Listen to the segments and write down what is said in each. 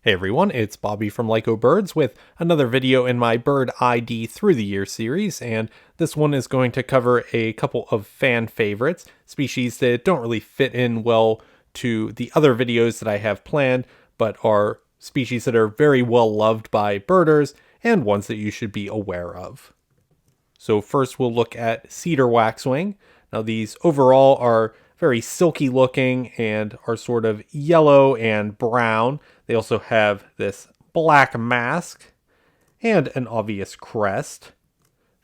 Hey everyone, it's Bobby from Lyco Birds with another video in my Bird ID Through the Year series, and this one is going to cover a couple of fan favorites, species that don't really fit in well to the other videos that I have planned, but are species that are very well loved by birders and ones that you should be aware of. So first we'll look at Cedar Waxwing. Now these overall are very silky looking and are sort of yellow and brown. They also have this black mask and an obvious crest.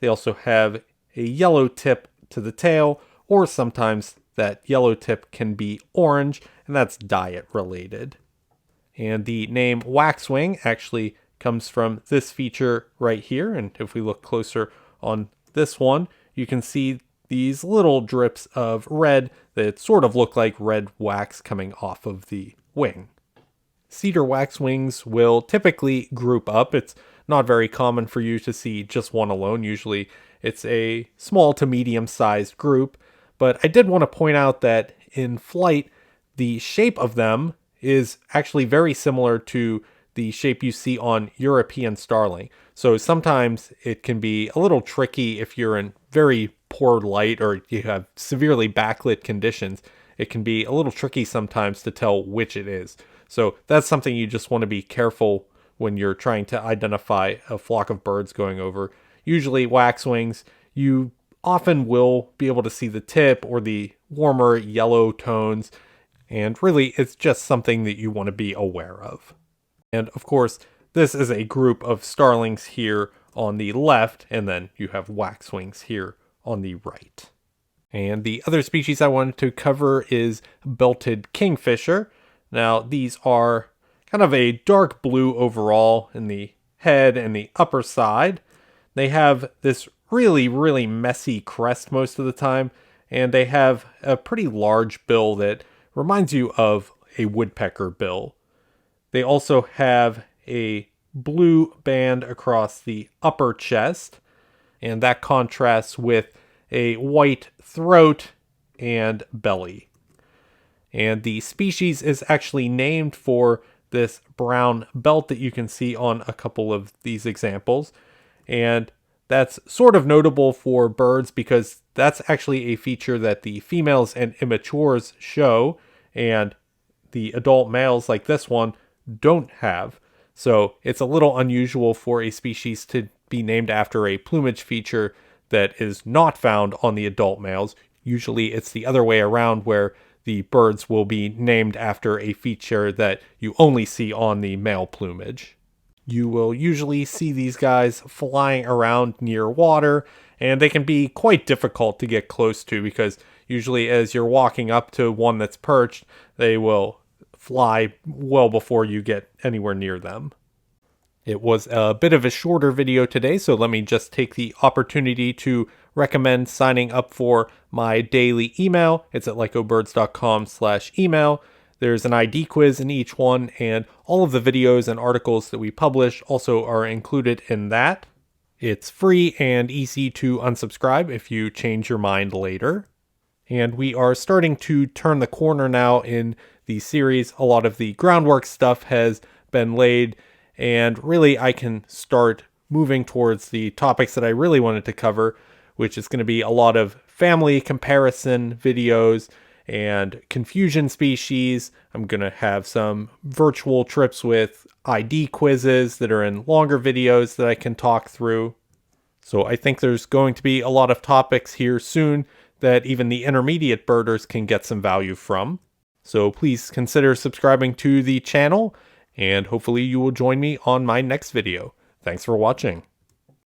They also have a yellow tip to the tail, or sometimes that yellow tip can be orange, and that's diet related. And the name waxwing actually comes from this feature right here, and if we look closer on this one, you can see these little drips of red that sort of look like red wax coming off of the wing. Cedar waxwings will typically group up. It's not very common for you to see just one alone. Usually it's a small to medium sized group, but I did want to point out that in flight, the shape of them is actually very similar to the shape you see on European starling. So sometimes it can be a little tricky if you're in very poor light or you have severely backlit conditions. It can be a little tricky sometimes to tell which it is. So that's something you just want to be careful when you're trying to identify a flock of birds going over. Usually waxwings, you often will be able to see the tip or the warmer yellow tones, and really it's just something that you want to be aware of. And of course, this is a group of starlings here on the left, and then you have waxwings here on the right. And the other species I wanted to cover is belted kingfisher. Now, these are kind of a dark blue overall in the head and the upper side. They have this really messy crest most of the time, and they have a pretty large bill that reminds you of a woodpecker bill. They also have a blue band across the upper chest, and that contrasts with a white throat and belly. And the species is actually named for this brown belt that you can see on a couple of these examples. And that's sort of notable for birds because that's actually a feature that the females and immatures show, and the adult males like this one don't have. So it's a little unusual for a species to be named after a plumage feature that is not found on the adult males. Usually it's the other way around, where the birds will be named after a feature that you only see on the male plumage. You will usually see these guys flying around near water, and they can be quite difficult to get close to because usually as you're walking up to one that's perched, they will fly well before you get anywhere near them. It was a bit of a shorter video today, so let me just take the opportunity to recommend signing up for my daily email. It's at lycobirds.com/email. There's an ID quiz in each one, and all of the videos and articles that we publish also are included in that. It's free and easy to unsubscribe if you change your mind later. And we are starting to turn the corner now in the series. A lot of the groundwork stuff has been laid, and really I can start moving towards the topics that I really wanted to cover, which is going to be a lot of family comparison videos and confusion species. I'm going to have some virtual trips with ID quizzes that are in longer videos that I can talk through. So I think there's going to be a lot of topics here soon that even the intermediate birders can get some value from. So please consider subscribing to the channel, and hopefully you will join me on my next video. Thanks for watching.